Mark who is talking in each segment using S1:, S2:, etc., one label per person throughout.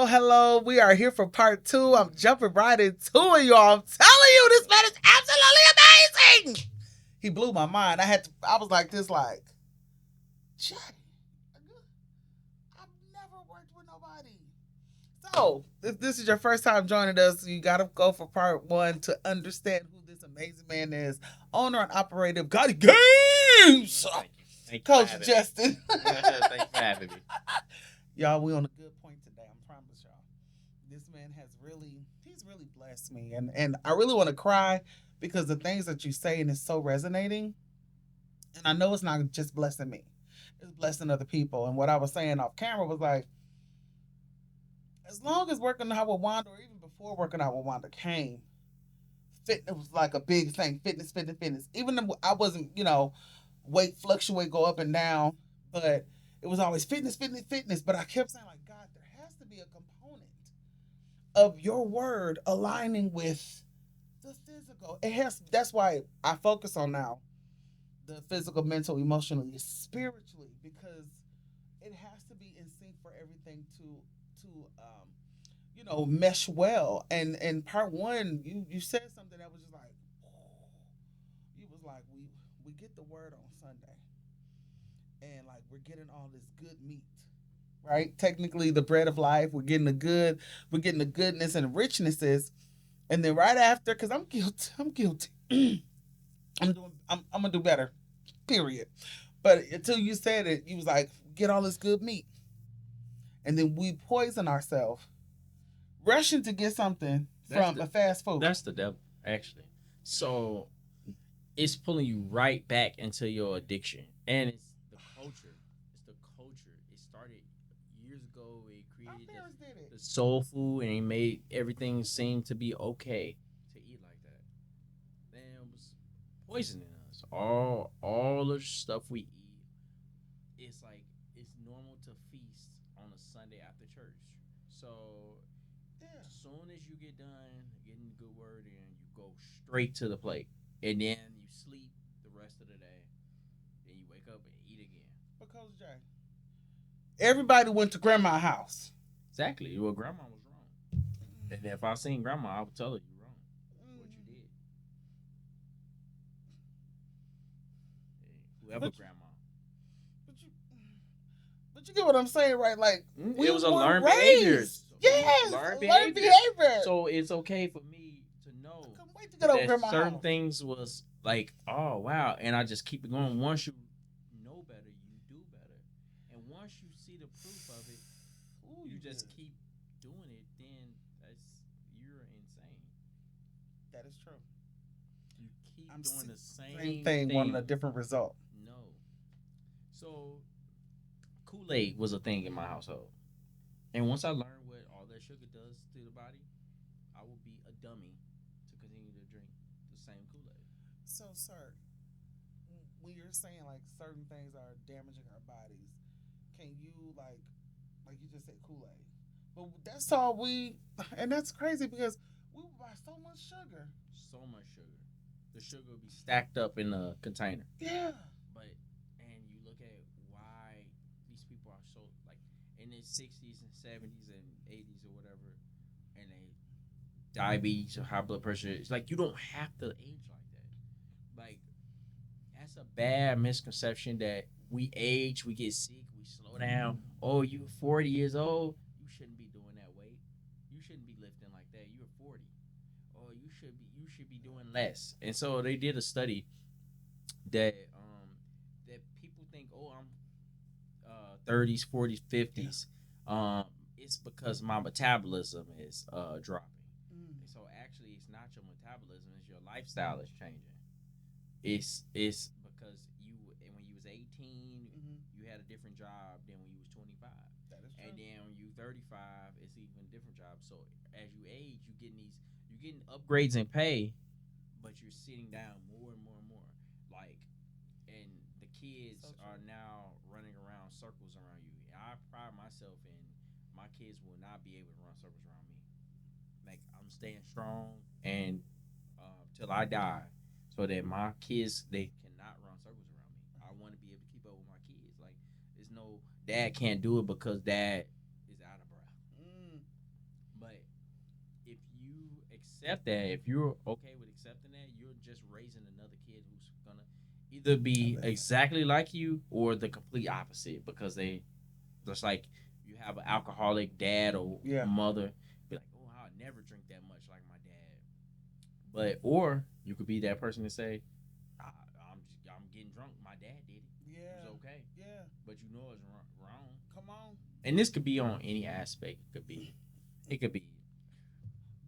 S1: hello. We are here for part 2. I'm jumping right into it, y'all. I'm telling you, this man is absolutely amazing. He blew my mind. I was like this, like, Jack, I've never worked with nobody. So, if this is your first time joining us, you got to go for part 1 to understand who this amazing man is. Owner and operator of Gotti Games.
S2: Thank you
S1: Coach
S2: for
S1: Justin.
S2: Thanks for having me.
S1: Y'all, we on a good point today. I promise y'all. This man he's really blessed me. And I really want to cry because the things that you saying is so resonating. And I know it's not just blessing me. It's blessing other people. And what I was saying off camera was like, as long as working out with Wanda, or even before working out with Wanda came, fitness was like a big thing. Fitness, fitness, fitness. Even though I wasn't, weight fluctuate, go up and down, but it was always fitness, fitness, fitness. But I kept saying, like, God, there has to be a component of your word aligning with the physical. It has. That's why I focus on now the physical, mental, emotionally, spiritually, because it has to be in sync for everything to mesh well. And in part 1, you said something that was just like, you was like, we get the word on Sunday, and like we're getting all this good meat, right? Technically, the bread of life. We're getting the goodness and richnesses, and then right after, because I'm guilty, I'm gonna do better, period. But until you said it, you was like, get all this good meat, and then we poison ourselves rushing to get something from a fast food.
S2: That's the devil, actually. So it's pulling you right back into your addiction, and it's the culture. It's the culture. It started years ago. It created the soul food, and it made everything seem to be okay to eat like that. And it was poisoning us. All the stuff we eat, it's like it's normal to feast on a Sunday after church. So
S1: Yeah.
S2: as soon as you get done getting the good word in, you go straight to the plate, and then you sleep the rest of the day. Then you wake up and eat again.
S1: Because Jay, everybody went to grandma's house.
S2: Exactly. Well, grandma was wrong, and if I seen grandma, I would tell her you're wrong. What you did. Whoever
S1: But,
S2: grandma.
S1: but you get what I'm saying, right? Like
S2: it was a learned behavior.
S1: Yes, learned behavior.
S2: So it's okay for me to know
S1: I couldn't wait to get over
S2: that
S1: grandma's
S2: certain
S1: house.
S2: things was like, oh wow, and I just keep it going. Once you know better, you do better, and once you see the proof of it, you just keep doing it. Then you're insane.
S1: That is true.
S2: You keep doing the
S1: same thing, wanting a different result.
S2: No. So Kool-Aid was a thing in my household, and once I learned what all that sugar does to the body, I will be a dummy to continue to drink the same Kool-Aid.
S1: So, sir, when you're saying like certain things are damaging our bodies, can you like you just said Kool-Aid, but that's all and that's crazy because we buy so much sugar.
S2: So much sugar. The sugar will be stacked up in a container.
S1: Yeah.
S2: But and you look at why these people are so like in their 60s and 70s and 80s or whatever, and they diabetes or high blood pressure. It's like you don't have to age like that. Like that's a bad misconception that we age, we get sick, we slow down. Oh, you 40 years old, you shouldn't be doing that weight. You shouldn't be lifting like that. You're 40. Or you should be doing less. And so they did a study that people think, oh, I'm 30s, 40s, 50s. It's because my metabolism is dropping. So actually, it's not your metabolism; it's your lifestyle is changing. It's because when you was 18, you had a different job than when you was 25.
S1: That is true.
S2: And then when you 35, it's even a different job. So as you age, you're getting upgrades in pay, but you're sitting down more and more and more. Like, and the kids are now running around circles around you. I pride myself in my kids will not be able to run circles around me. Like I'm staying strong and till I die, so that my kids they cannot run circles around me. I want to be able to keep up with my kids. Like there's no dad can't do it because dad is out of breath. accept that, if you're okay with accepting that, you're just raising another kid who's gonna either be
S1: Listen.
S2: exactly like you or the complete opposite because they just like you have an alcoholic dad or
S1: Yeah.
S2: mother, be like, oh, I'll never drink that much like my dad. But or you could be that person to say, I'm getting drunk. My dad did it. It
S1: Yeah.
S2: was okay,
S1: Yeah.
S2: but you know it's wrong.
S1: Come on.
S2: And this could be on any aspect. It could be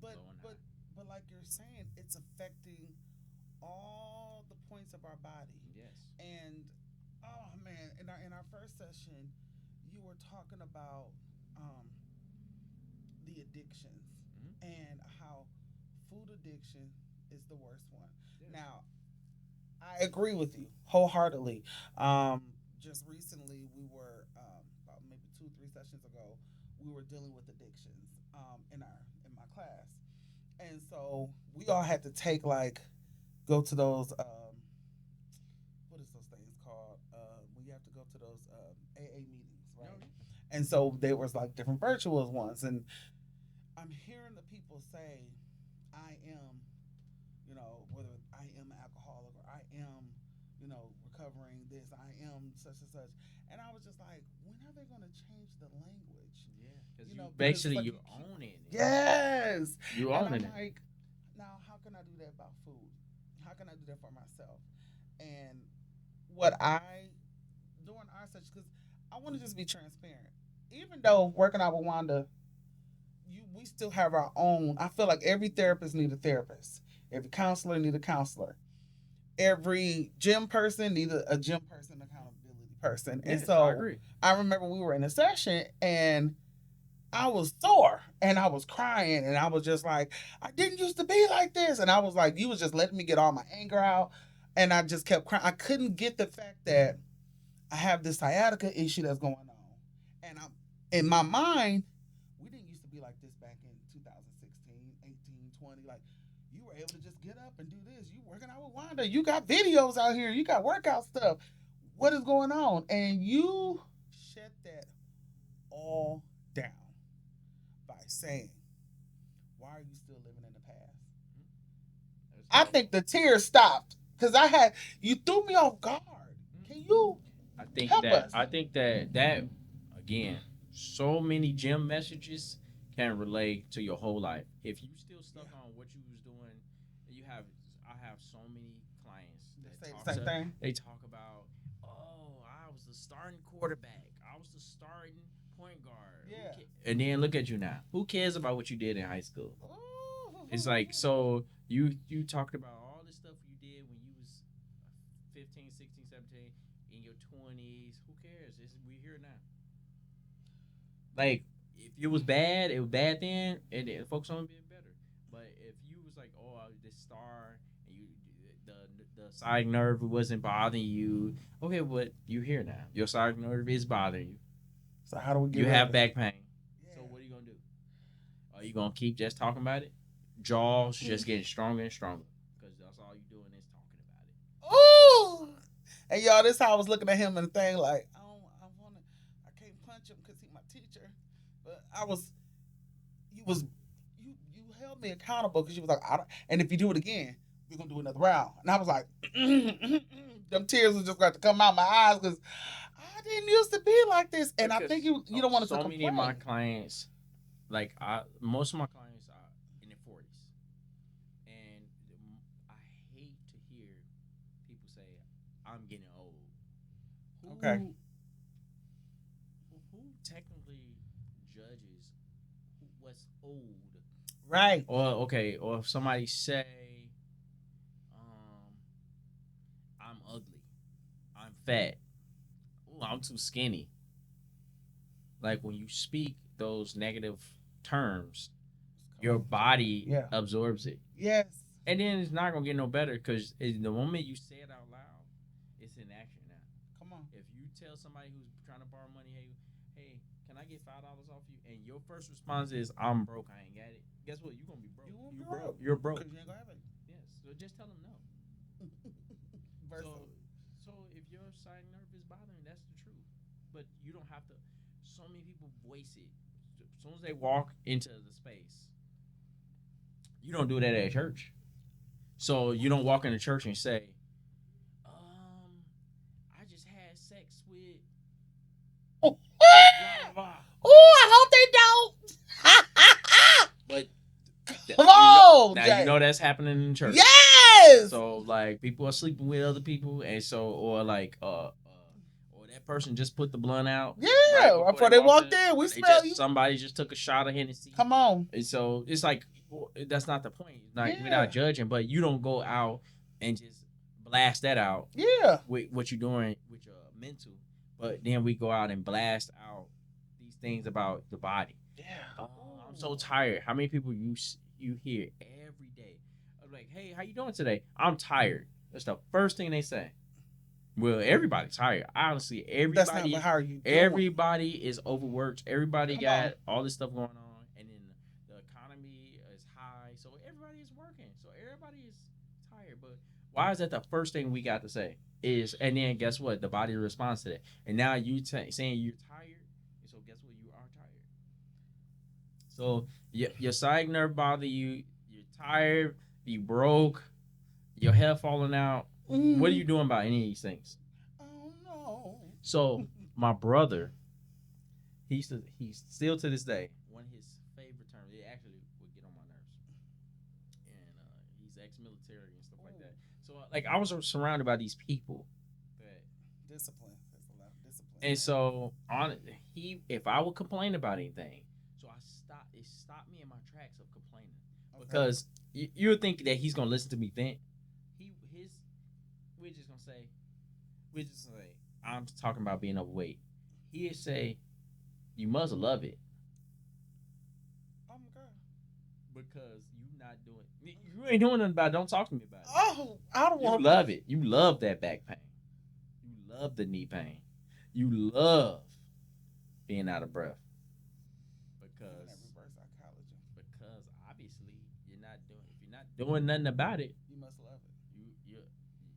S1: But
S2: blowing
S1: but
S2: high.
S1: but like you're saying, it's affecting all the points of our body.
S2: Yes.
S1: And oh man, in our first session, you were talking about um, the addictions
S2: Mm-hmm.
S1: and how food addiction is the worst one.
S2: Yes.
S1: Now, I agree with you wholeheartedly. Um, just recently, we were about maybe 2 3 sessions ago, we were dealing with addictions in my class, and so we all had to take like go to those what is those things called when you have to go to those AA meetings,
S2: No.
S1: right? And so there was like different virtual ones, and I'm hearing the people say, "I am," whether I am an alcoholic or I am, recovering this, I am such and such, and I was just like, when are they going to change the language?
S2: Yeah. Because you
S1: Because it's
S2: basically
S1: like
S2: you're
S1: you keep,
S2: owning it.
S1: yes,
S2: You
S1: and
S2: owning
S1: I'm
S2: it.
S1: like, now how can I do that about food? How can I do that for myself? And what I during our session, because I want to just be transparent. Even though working out with Wanda, we still have our own. I feel like every therapist need a therapist. Every counselor need a counselor. Every gym person need a gym person, accountability person. And
S2: Yes, I
S1: so
S2: agree.
S1: I remember we were in a session and I was sore and I was crying and I was just like, I didn't used to be like this. And I was like, you was just letting me get all my anger out. And I just kept crying. I couldn't get the fact that I have this sciatica issue that's going on. And I'm in my mind, we didn't used to be like this back in 2016, 18, 20. Like you were able to just get up and do this. You working out with Wanda. You got videos out here. You got workout stuff. What is going on? And you shut that all down by saying, why are you still living in the past? I think the tears stopped because you threw me off guard. Can you
S2: I think
S1: help
S2: that
S1: us?
S2: I think that again, so many gym messages can relate to your whole life. If you still stuck
S1: Yeah.
S2: on what you was doing, you have I have so many clients
S1: They
S2: that
S1: say
S2: talk
S1: the same
S2: to
S1: thing.
S2: they talk about, oh, I was the starting quarterback, I was the starting point guard.
S1: Yeah.
S2: And then look at you now. Who cares about what you did in high school?
S1: Ooh.
S2: It's like so you talked about all the stuff you did when you was 15, 16, 17 in your 20s. Who cares? We're here now. Like if it was bad, it was bad then, and then focus on being better. But if you was like, oh, I was this star, and the sciatic nerve wasn't bothering you, okay, but you're here now. Your sciatic nerve is bothering you.
S1: So how do we get
S2: You
S1: rid
S2: have
S1: of it?
S2: back pain. Yeah. So what are you gonna do? Are you gonna keep just talking about it? Jaws just getting stronger and stronger because that's all you're doing is talking about it.
S1: Ooh. And y'all, this how I was looking at him and the thing like, I can't punch him because he's my teacher. But you was, you held me accountable because you was like, I don't, and if you do it again, we're gonna do another round. And I was like, them tears was just going to come out my eyes because I didn't used to be like this. And I think you don't want us to
S2: So many of my
S1: complain.
S2: clients, like most of my clients are in their 40s, and I hate to hear people say I'm getting old.
S1: Okay.
S2: Who technically judges what's old?
S1: Right.
S2: Or okay, or if somebody say, um, I'm ugly, I'm fat, ooh, I'm too skinny. Like when you speak those negative terms, your body
S1: Yeah.
S2: absorbs it.
S1: Yes.
S2: And then it's not gonna get no better because the moment you say it out loud, it's in action now.
S1: Come on.
S2: If you tell somebody who's trying to borrow money, hey, can I get $5 off you? And your first response is, I'm broke, I ain't got it. Guess what? You're gonna be broke.
S1: You
S2: broke. You're broke.
S1: Because you ain't gonna have it.
S2: Yes. So just tell them no. So, so if your side nerve is bothering, that's the truth. But you don't have to. So many people voice it. As soon as they walk into the space, You don't do that at church. So you don't walk into church and say, I just had sex with
S1: Oh,
S2: blah blah.
S1: I hope they don't.
S2: But
S1: Come
S2: you know
S1: on,
S2: now you
S1: Jay.
S2: know that's happening in church.
S1: Yes.
S2: So like people are sleeping with other people, and so or like or that person just put the blunt out right
S1: Yeah.
S2: before
S1: Before
S2: they
S1: they
S2: walked in.
S1: walked in, we
S2: Or they
S1: smell
S2: just
S1: you.
S2: somebody just took a shot of Hennessy,
S1: Come on.
S2: and so it's like that's not the point. Like we're
S1: Yeah.
S2: not judging, but you don't go out and just blast that out
S1: Yeah.
S2: with what you're doing with your mental, but then we go out and blast out these things about the body.
S1: Yeah.
S2: Oh, I'm so tired. How many people you hear every day? I'm like, hey, how you doing today? I'm tired. That's the first thing they say. Well, everybody's tired. Honestly,
S1: That's not
S2: everybody
S1: how are you doing.
S2: everybody is overworked. Everybody
S1: Come
S2: got
S1: on.
S2: all this stuff going on, and then the economy is high, so everybody is working. So everybody is tired. But why is that the first thing we got to say? Is and then guess what? The body responds to that, and now you saying you're tired, and so guess what? You are tired. So your side nerve bother you. You're tired. You broke. Your hair falling out. What are you doing about any of these things?
S1: Oh no.
S2: So my brother, he's still to this day one of his favorite terms. It actually would get on my nerves, and he's ex-military and stuff like that. So like I was surrounded by these people that,
S1: Discipline. There's a lot of discipline.
S2: and so on if I would complain about anything, so it stopped me in my tracks of complaining because you would think that he's gonna listen to me vent. His we're just gonna say I'm talking about being overweight. He'd say you must love it
S1: Oh my god.
S2: because you ain't doing nothing about it. Don't talk to me about it.
S1: Oh, I don't
S2: You
S1: want.
S2: love it. You love that back pain. You love the knee pain. You love being out of breath
S1: Reverse psychology.
S2: because obviously you're not doing if you're not doing nothing about it.
S1: You must love it.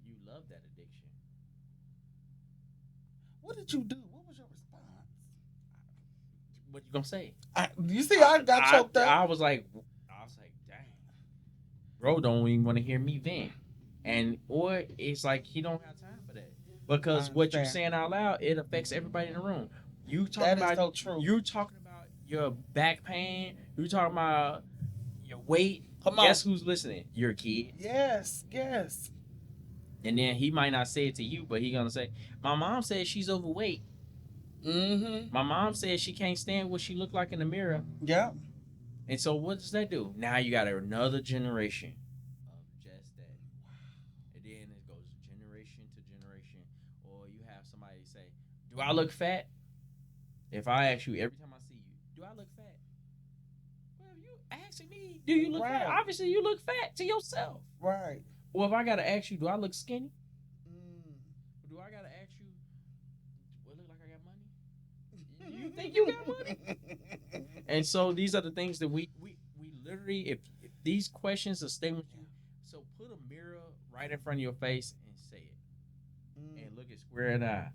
S2: You love that addiction.
S1: What did you do? What was your response?
S2: What you gonna say?
S1: You see, I got choked up.
S2: I was like, dang, bro, don't even want to hear me vent, and or it's like he don't have time for that because what you're saying out loud it affects everybody in the room. You talking
S1: That is
S2: about
S1: so true.
S2: you talking about your back pain. You talking about your weight.
S1: Come on.
S2: Guess who's listening? Your kid.
S1: Yes, yes.
S2: And then he might not say it to you, but he gonna say, "My mom says she's overweight.
S1: Mm-hmm.
S2: My mom says she can't stand what she looked like in the mirror."
S1: Yeah.
S2: And so what does that do? Now you got another generation of just that. And then it goes generation to generation. Or you have somebody say, do I look fat? If I ask you every time I see you, do I look fat? Well, if you asking me, do you look fat? Obviously you look fat to yourself.
S1: Right.
S2: Or if I gotta ask you, do I look skinny?
S1: Mm.
S2: Or do I gotta ask you, do I look like I got money? You think you got money? And so these are the things that we literally if these questions are staying with you, so put a mirror right in front of your face and say it and look it square in the eye.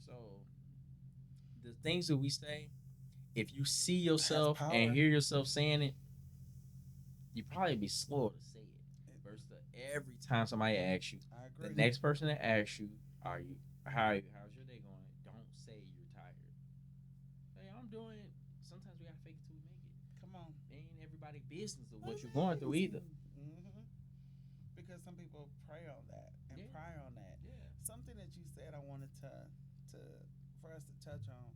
S2: So the things that we say, if you see yourself and hear yourself saying it, you probably be slow to say it versus every time somebody asks you.
S1: I agree.
S2: The next person that asks you, are you how's your day going? Don't say you're tired. Hey, I'm doing. Sometimes we gotta fake it till we make it.
S1: Come on.
S2: Ain't everybody business of what you're going through either.
S1: Mm-hmm. Because some people prey on that and pry on that.
S2: Yeah.
S1: Something that you said I wanted to for us to touch on,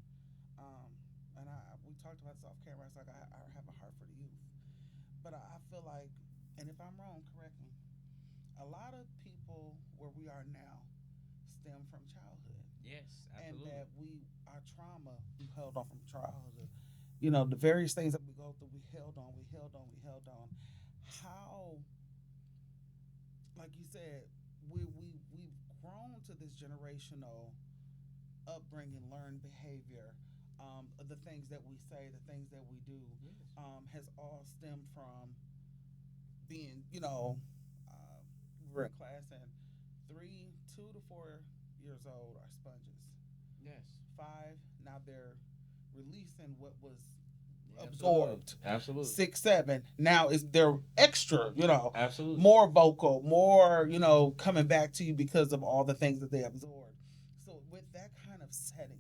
S1: and we talked about this off camera. It's like I have a heart for the youth, but I feel like, and if I'm wrong, correct me. A lot of people where we are now stem from childhood.
S2: Yes, absolutely.
S1: And that our trauma, we held on from childhood. You know, the various things that we go through, we held on. How, like you said, we've grown to this generational upbringing, learned behavior, the things that we say, the things that we do, has all stemmed from being, we were in class and 2 to 4 years old are sponges.
S2: Yes.
S1: 5, now they're releasing what was
S2: Absolutely.
S1: absorbed.
S2: Absolutely.
S1: 6, 7. Now is they're extra,
S2: Absolutely.
S1: more vocal, more, coming back to you because of all the things that they absorbed. So with that kind of setting,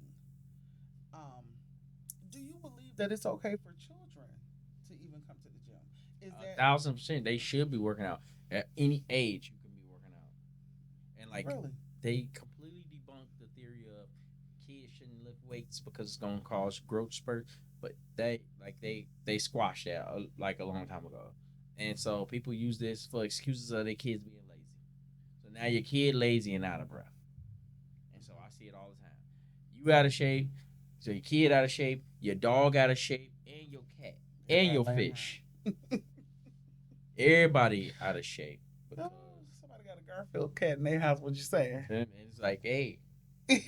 S1: um, do you believe that it's okay for children to even come to the gym? Is
S2: A
S1: that
S2: 1000%. They should be working out at any age. You can be working out, and like
S1: really?
S2: they completely debunk the theory of kids shouldn't lift weights because it's gonna cause growth spurts. But they squashed that like a long time ago, and so people use this for excuses of their kids being lazy. So now your kid lazy and out of breath, and so I see it all the time. You out of shape, so your kid out of shape, your dog out of shape, and your cat and
S1: Everybody
S2: your
S1: laying
S2: fish. Everybody out of shape
S1: around.
S2: because
S1: Oh, somebody got a Garfield cat in their house. What you saying?
S2: and it's like, hey, you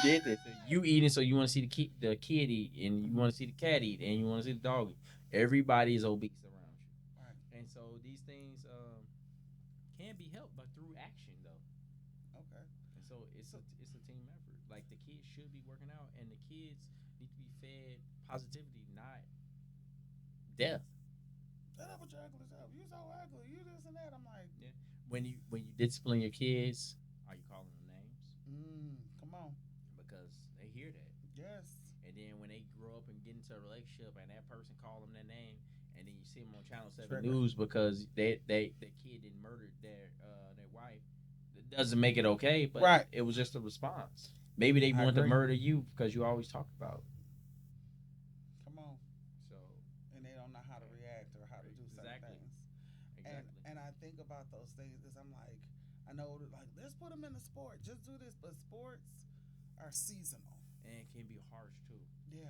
S2: did this. So you eating, so you want to see the kid eat, and you want to see the cat eat, and you want to see the dog eat. Everybody is obese around you,
S1: Right.
S2: and so these things can be helped, but through action though.
S1: Okay.
S2: And so it's
S1: So
S2: a team effort. Like the kids should be working out, and the kids need to be fed positivity, not death.
S1: shut up with your ugly self. You so ugly. You this and that. I'm like,
S2: Yeah. When you discipline your kids, are you calling them names?
S1: come on.
S2: Because they hear that.
S1: Yes.
S2: And then when they grow up and get into a relationship and that person call them their name, and then you see them on Channel 7
S1: Trigger.
S2: News because the kid didn't murder their wife, it doesn't make it okay, but
S1: Right.
S2: it was just a response. Maybe they
S1: I
S2: wanted to
S1: agree.
S2: murder you because you always talk about it.
S1: Come on.
S2: So
S1: And they don't know how to react or how to do certain
S2: exactly,
S1: things. And
S2: exactly,
S1: and I think about those things because I'm like, I know like let's put them in the sport. Just do this, but sports are seasonal.
S2: and it can be harsh too.
S1: Yeah.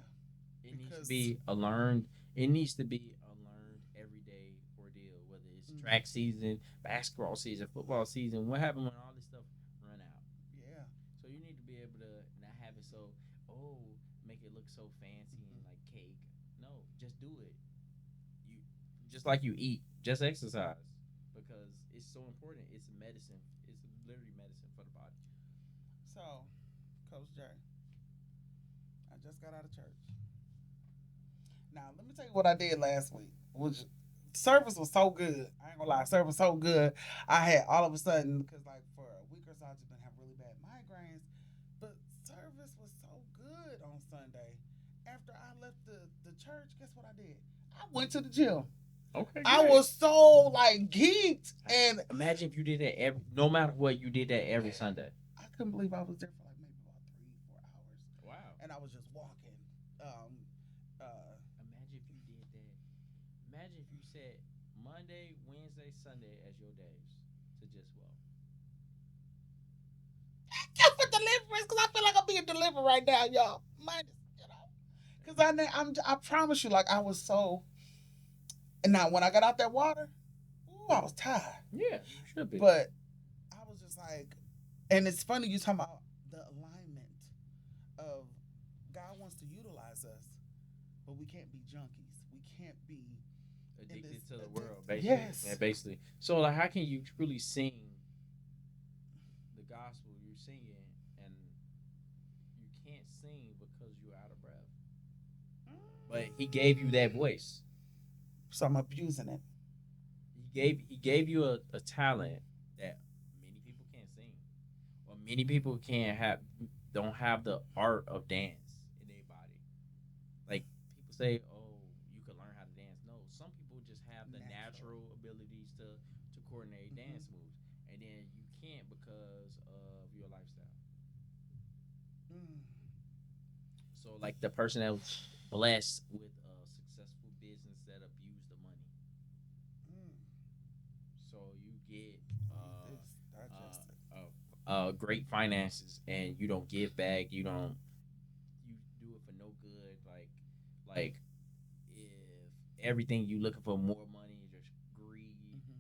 S2: It needs to
S1: Because
S2: be a learned. It needs to be a learned everyday ordeal. Whether it's
S1: mm,
S2: track season, basketball season, football season. What happened when all this stuff run out?
S1: yeah.
S2: So you need to be able to not have it so oh make it look so fancy and
S1: Mm-hmm.
S2: like cake. No, just do it. You just like you eat, just exercise because it's so important. It's medicine. It's literally medicine for the body.
S1: So, Coach Jay, I just got out of church. Now, let me tell you what I did last week. Which service was so good. I ain't gonna lie, service was so good. I had all of a sudden because like for a week or so I just been having really bad migraines. But service was so good on Sunday. After I left the church, guess what I did? I went to the gym.
S2: Okay,
S1: I
S2: great.
S1: was so like geeked, and
S2: Imagine if you did that every, no matter what, you did that every Sunday.
S1: I couldn't believe I was there for like maybe about 3, 4 hours,
S2: Wow.
S1: and I was just walking.
S2: Imagine if you did that. Imagine if you said Monday, Wednesday, Sunday as your days to just walk.
S1: Just for deliverance, because I feel like I'm being delivered right now, y'all. Minus, because I promise you, like I was so. And now when I got out that water, ooh, I was tired,
S2: Yeah, you should be.
S1: but I was just like, and it's funny you talking about the alignment of God wants to utilize us, but we can't be junkies. We can't be in this
S2: Addicted to the world,
S1: addict.
S2: basically.
S1: Yes.
S2: Yeah, basically. So, like, how can you truly sing the gospel you're singing and you can't sing because you're out of breath? But He gave you that voice.
S1: So I'm abusing it.
S2: He gave you a talent that many people can't sing, or many people can't have don't have the art of dance in their body. Like people say, oh, you can learn how to dance. No, some people just have the
S1: Natural.
S2: natural abilities to coordinate
S1: Mm-hmm.
S2: dance moves, and then you can't because of your lifestyle.
S1: Mm.
S2: So like the person that was blessed with a successful business that abused the money.
S1: Mm.
S2: So you get
S1: Eat this. Digest it.
S2: great finances and you don't give back. You do it for no good. Like if everything you looking for more money is just greed
S1: Mm-hmm.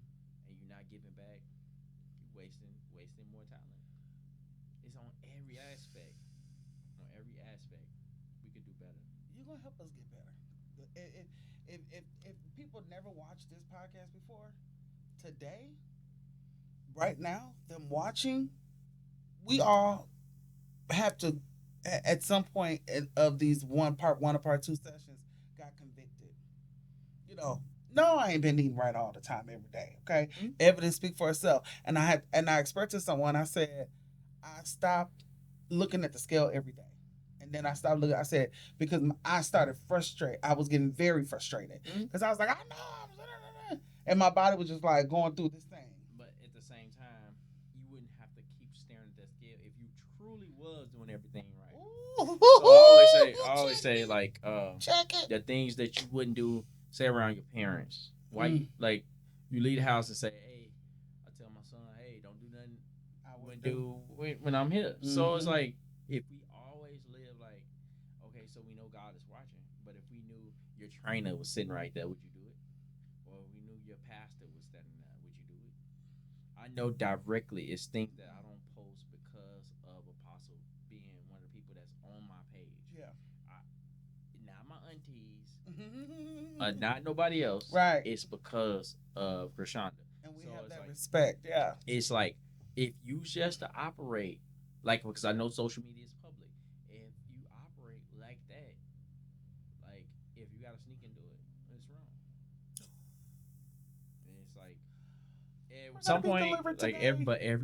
S2: and you're not giving back, you wasting more talent. It's on every aspect. On every aspect, we could do better.
S1: You're gonna help us get better. If people never watched this podcast before, today, right now, them watching, we all have to at some point of these one part one or part two sessions got You know, no, I ain't been eating right all the time every day. Okay,
S2: Mm.
S1: evidence speak for itself. And I expressed to someone. I said I stopped looking at the scale every day. And then I stopped looking. I said because I started frustrated. I was getting very frustrated because I was like, I know, and my body was just like going through this thing.
S2: But at the same time, you wouldn't have to keep staring at that scale if you truly was doing everything right.
S1: Ooh,
S2: So I always say like
S1: check it.
S2: the things that you wouldn't do, say around your parents. Why you like you leave the house and say, hey, I tell my son, hey, don't do nothing
S1: I
S2: when
S1: would do.
S2: when I'm here. So it's
S1: Mhm.
S2: like if we always live like, okay, so we know God is watching, but if we knew your trainer was sitting right there, would you do it? Or we knew your pastor was standing there, would you do it? I know directly it's things that I don't post because of Apostle being one of the people that's on my page.
S1: Yeah.
S2: I, not my aunties,
S1: Mhm.
S2: not nobody else.
S1: Right.
S2: It's because of Krishanda.
S1: And we
S2: So
S1: have
S2: it's
S1: that
S2: like
S1: respect. Yeah.
S2: it's like if you just to operate like because I know social media is public. If you operate like that, like if you got to sneak into it, it's wrong. And it's like
S1: We're
S2: at
S1: gonna
S2: some
S1: be
S2: point,
S1: delivered
S2: like
S1: today.
S2: everybody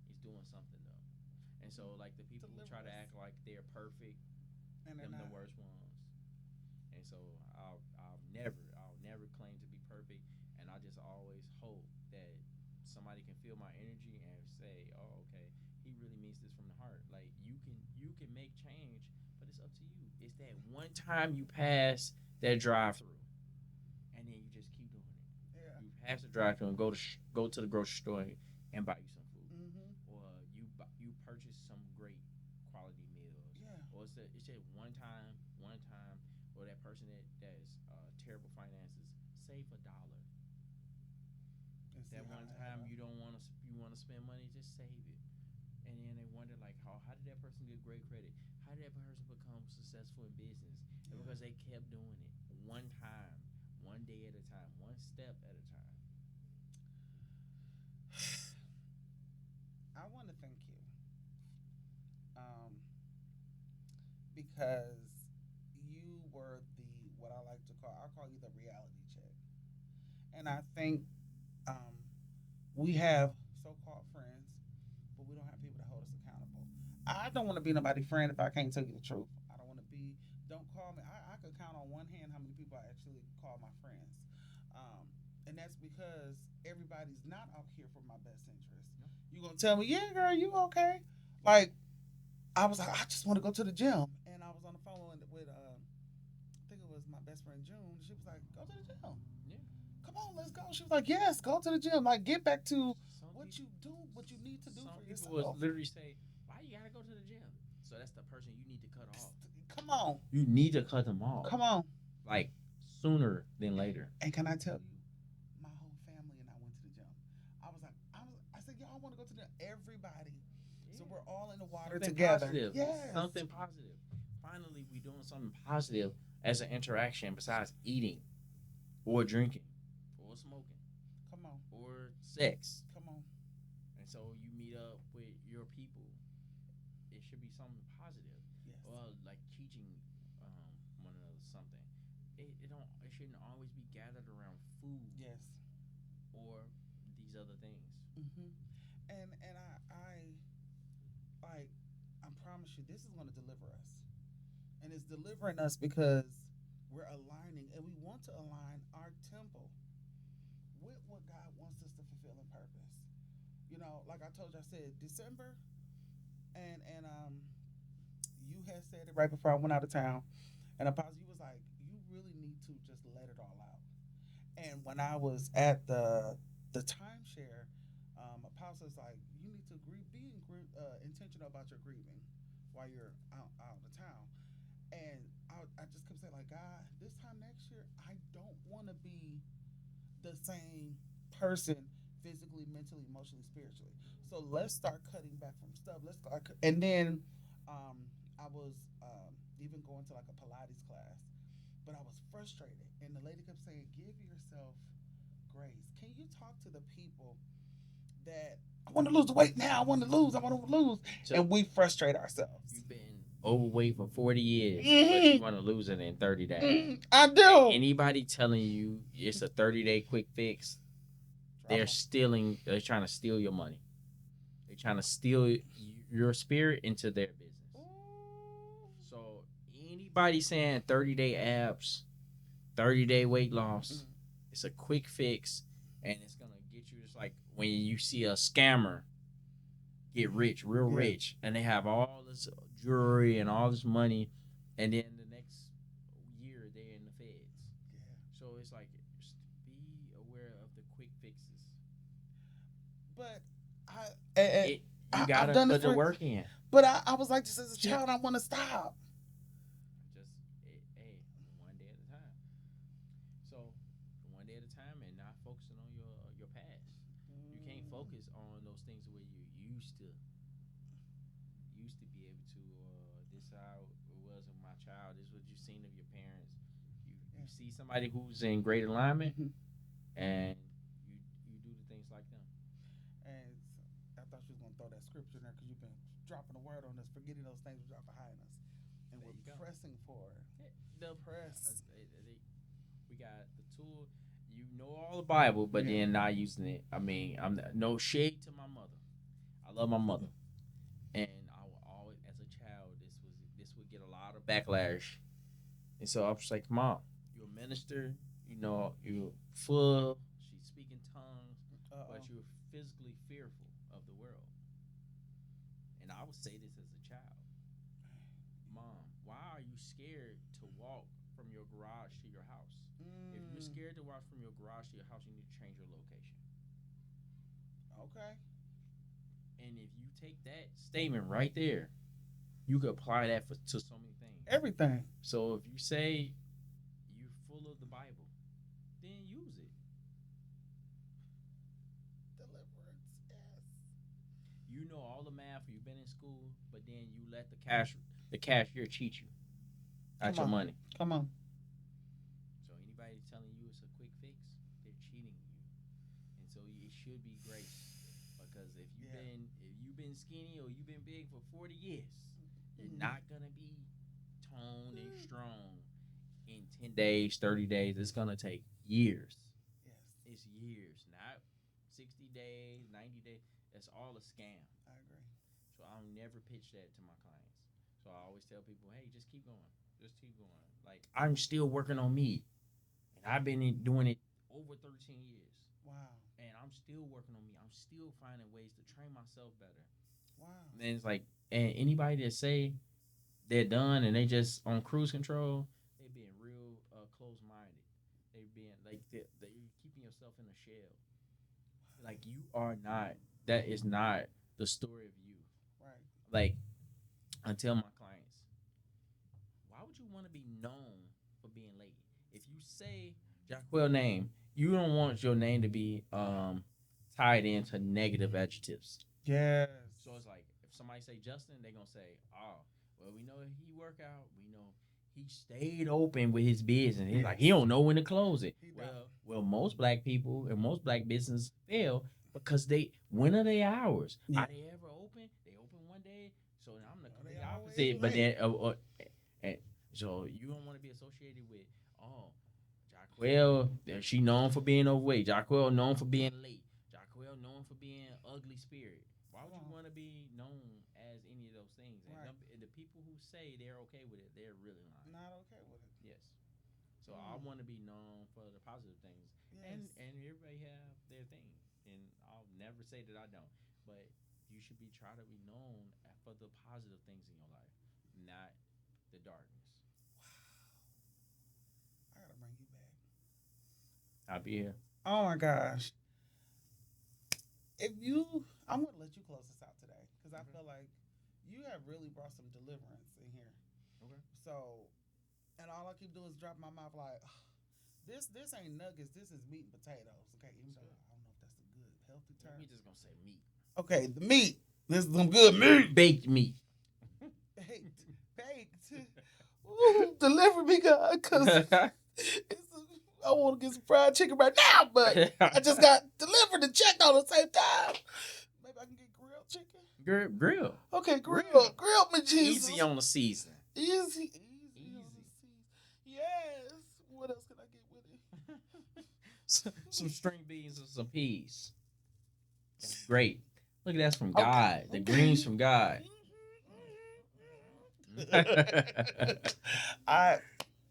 S2: is doing something though, and so like the people who
S1: Deliver
S2: try to
S1: us.
S2: act like they're perfect,
S1: And they're
S2: them the
S1: not.
S2: worst ones. And so I'll never claim to be perfect, and I just always hope that somebody can feel my energy and say, oh okay, he really means this from the heart. Like you can make change, but it's up to you. It's that one time you pass that drive through and then you just keep doing it.
S1: Yeah.
S2: You pass the drive-thru and go to the grocery store and buy you some food,
S1: Mm-hmm.
S2: or you purchase some great quality meals,
S1: Yeah.
S2: or it's just one time, or that person that's terrible finances save $1.
S1: And see
S2: That
S1: how
S2: one
S1: it add
S2: time
S1: up.
S2: you want to spend money, just save it. And then they wonder like how did that person get great credit? How did that person become successful in business? And
S1: Yeah.
S2: because they kept doing it one time, one day at a time, one step at a time.
S1: I want to thank you. Because you were the what I like to call I call you the reality check. And I think um, we have so-called friends, but we don't have people to hold us accountable. I don't want to be nobody's friend if I can't tell you the truth. I don't want to be. Don't call me. I could count on one hand how many people I actually call my friends, and that's because everybody's not out here for my best interest.
S2: No.
S1: You gonna tell me, yeah, girl, you okay? Like I was like, I just want to go to the gym, and I was on the phone with I think it was my best friend June. She was like, go to the gym.
S2: Yeah.
S1: Come on, let's go. She was like, yes, go to the gym. Like, get back to
S2: Some
S1: what
S2: people,
S1: you do, what you need to do
S2: some
S1: for
S2: people will
S1: yourself.
S2: literally say, "Why you gotta go to the gym?" So that's the person you need to cut off.
S1: Come on,
S2: You need to cut them off,
S1: come on.
S2: like sooner than later.
S1: And can I tell you, my whole family and I went to the gym. I said, y'all want to go to the everybody. So
S2: Yeah.
S1: we're all in the water
S2: Something
S1: together.
S2: positive.
S1: Yes.
S2: Something positive. Finally, we doing something positive as an interaction besides eating or drinking or smoking
S1: Come on.
S2: or sex.
S1: Come on.
S2: And so you meet up with your people. It should be something positive,
S1: Yes.
S2: or like teaching one another something. It don't. It shouldn't always be gathered around food
S1: Yes.
S2: or these other things.
S1: Mm-hmm. And I like I promise you, this is going to deliver us, and it's delivering us because we're aligning, and we want to align our temple with what God wants us to fulfill in purpose. You know, like I told you, I said December, and you had said it right before I went out of town, and Apostle, you was like, you really need to just let it all out. And when I was at the timeshare, Apostle's like, you need to intentional about your grieving while you're out of town. And I just kept saying like, God, this time next year, I don't want to be the same person physically, mentally, emotionally, spiritually. So let's start cutting back from stuff. And then I was even going to like a Pilates class, but I was frustrated. And the lady kept saying, give yourself grace. Can you talk to the people that I want to lose the weight now? I want to lose. I want to lose.
S2: So
S1: And we frustrate ourselves.
S2: you've been overweight for 40 years, but you want to lose it in 30 days.
S1: I do.
S2: Anybody telling you it's a 30-day quick fix, they're stealing. They're trying to steal your money. They're trying to steal your spirit into their business. So anybody saying 30-day abs, 30-day weight loss, it's a quick fix, and it's gonna get you. Just like when you see a scammer get rich, real rich, and they have all this jewelry and all this money, and then the next year they're in the feds. So it's like, just be aware of the quick fixes.
S1: But
S2: You gotta put the work in.
S1: But I was like, just as a child, I want to stop.
S2: Just hey, one day at a time. So one day at a time, and not focusing on your past. You can't focus on those things where you used to be able to. This how it was with my child. This is what you've seen of your parents. You see somebody who's in great alignment, and you do the things like them.
S1: And I thought you was gonna throw that scripture in there because you've been dropping the word on us, forgetting those things which are behind us, and we're pressing for
S2: the press. We got the tool. You know all the Bible, but then not using it. I mean, I'm no shade to my mother. I love my mother, and I will always, as a child, this would get a lot of backlash, and so I was like, Mom, you're a minister. You know, you're full. She's speaking tongues, but you're physically fearful of the world. And I would say this as a child, Mom, why are you scared to walk from your garage to your house? If you're scared to walk from your garage to your house, you need to change your location.
S1: Okay.
S2: And if you take that statement right there, you could apply that to so many things.
S1: Everything.
S2: So if you say you're full of the Bible, then use it.
S1: Deliverance, yes.
S2: You know all the math. You've been in school, but then you let the cashier cheat you out your money.
S1: Come on.
S2: So anybody telling you it's a quick fix, they're cheating you. And so it should be grace, because if you've been skinny or you've been big for 40 years, you're not gonna be toned and strong in 10 days, 30 days. It's gonna take years.
S1: Yes.
S2: It's years, not 60 days, 90 days. That's all a scam.
S1: I agree.
S2: So I'll never pitch that to my clients. So I always tell people, hey, just keep going. Just keep going. Like, I'm still working on me. And I've been doing it over 13 years.
S1: Wow.
S2: And I'm still working on me. I'm still finding ways to train myself better.
S1: Wow.
S2: And it's like, and anybody that say they're done and they just on cruise control, they being real close-minded. They being like, they're keeping yourself in a shell. Like, you are not, that is not the story of you.
S1: Right.
S2: Like, I tell my clients, why would you want to be known for being late? If you say Jaquell name, you don't want your name to be tied into negative adjectives.
S1: Yes.
S2: So it's like, if somebody say Justin, they're going to say, oh, well, we know he work out. We know he stayed open with his business. He's like, he don't know when to close it. Well, most black people and most black businesses fail because when are their hours? Yeah. Are they ever open? They open one day. So I'm the complete opposite. But then, so you don't want to be associated with, Jaquell, she known for being overweight. Jaquell known for being late. Jaquell known for being ugly spirit. Why would you want to be known as any of those things? Right. And the people who say they're okay with it, they're really lying.
S1: Not okay with it.
S2: Yes. So I want to be known for the positive things. Yes. And everybody have their thing. And I'll never say that I don't. But you should try to be known for the positive things in your life, not the darkness.
S1: Wow. I gotta bring you back.
S2: I'll be here.
S1: Oh my gosh. I'm gonna let you close this out today because I feel like you have really brought some deliverance in here.
S2: Okay.
S1: So, and all I keep doing is drop my mouth like, this ain't nuggets. This is meat and potatoes. Okay, even though I don't know if that's a good healthy term.
S2: We just gonna say meat.
S1: Okay, the meat. This is some good meat.
S2: Baked meat.
S1: Baked. Ooh, deliver me, God, because I want to get some fried chicken right now, but I just got delivered and checked all at the same time. Maybe I can get grilled chicken.
S2: Grill.
S1: Okay, grill me, Jesus.
S2: Easy on the season.
S1: Easy on
S2: Easy.
S1: the seas. Yes. What else can I get with it?
S2: Some string beans and some peas. That's great. Look at that's from
S1: Okay,
S2: God. The
S1: okay.
S2: greens from God.
S1: I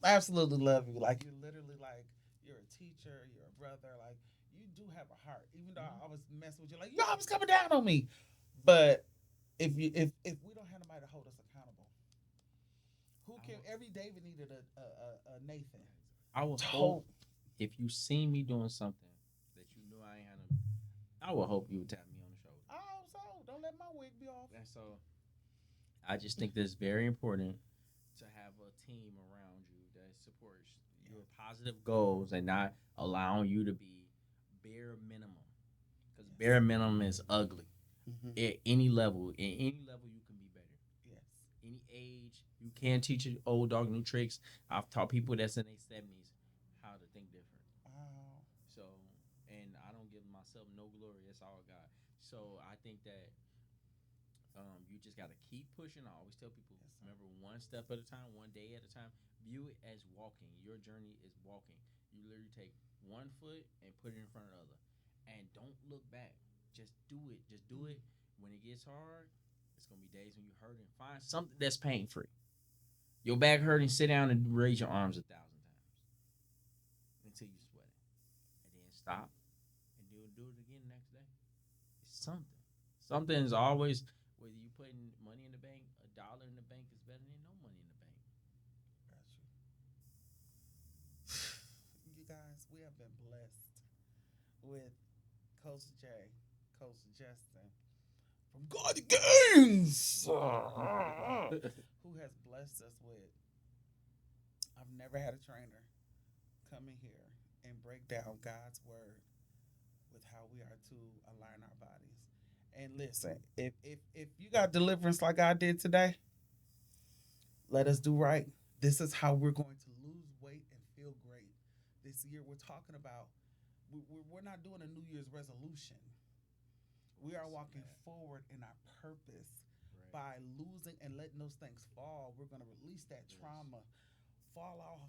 S1: absolutely love you. Like you're literally like you're a teacher, you're a brother. Like you do have a heart. Even though I was messing with you, like you always coming down on me. But if we don't have somebody to hold us accountable, who can? Every David needed a Nathan.
S2: I would
S1: To
S2: hope if you see me doing something that you knew I ain't had, I would hope you would tap me on the shoulder.
S1: Oh, so don't let my wig be off.
S2: And so I just think that it's very important to have a team around you that supports your positive goals and not allowing you to be bare minimum. Because bare minimum is ugly. At any level, you can be better.
S1: Yes.
S2: Any age, you can teach an old dog new tricks. I've taught people that's in their 70s how to think different.
S1: Wow.
S2: So, and I don't give myself no glory. That's all God. So I think that you just got to keep pushing. I always tell people, remember, one step at a time, one day at a time. View it as walking. Your journey is walking. You literally take one foot and put it in front of the other. And don't look back. Just do it. Just do it. When it gets hard, it's going to be days when you hurt and find something that's pain-free. Your back hurting, sit down and raise your arms 1,000 times until you sweat it. And then stop and do it again the next day. It's something. Something is always, whether you putting money in the bank, $1 in the bank is better than no money in the bank.
S1: You guys, we have been blessed with Coach J, Coach Justin from God Games, who has blessed us with. I've never had a trainer come in here and break down God's word with how we are to align our bodies. And listen, if you got deliverance like I did today, let us do right. This is how we're going to lose weight and feel great. This year we're talking about, we're not doing a New Year's resolution. We are walking forward in our purpose by losing and letting those things fall. We're going to release that trauma, fall off.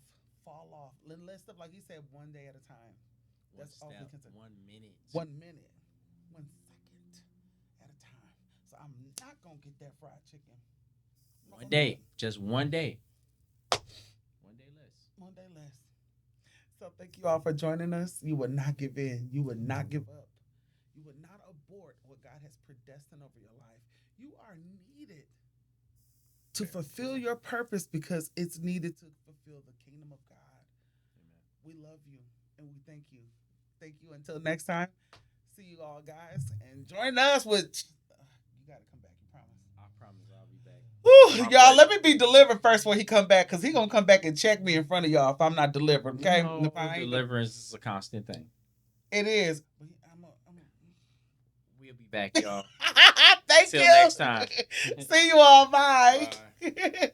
S1: Let's stuff like he said, one day at a time.
S2: That's all we can say. 1 minute.
S1: 1 minute. 1 second at a time. So I'm not going to get that fried chicken.
S2: One day. Just one day. 1 day less.
S1: 1 day less. So thank you all for joining us. You would not give in. You would not give up. You would not abort what God has predestined over your life. You are needed to fulfill your purpose because it's needed to fulfill the kingdom of God. Amen. We love you and we thank you. Thank you. Until next time. See you all, guys. And join us with... you got to come back. You promise?
S2: I promise I'll be back.
S1: Y'all, let me be delivered first when he come back, because he going to come back and check me in front of y'all if I'm not delivered, okay?
S2: No, deliverance is a constant thing.
S1: It is.
S2: We'll be back, y'all.
S1: Thank you.
S2: Till next time.
S1: See you all. Bye.
S2: Bye.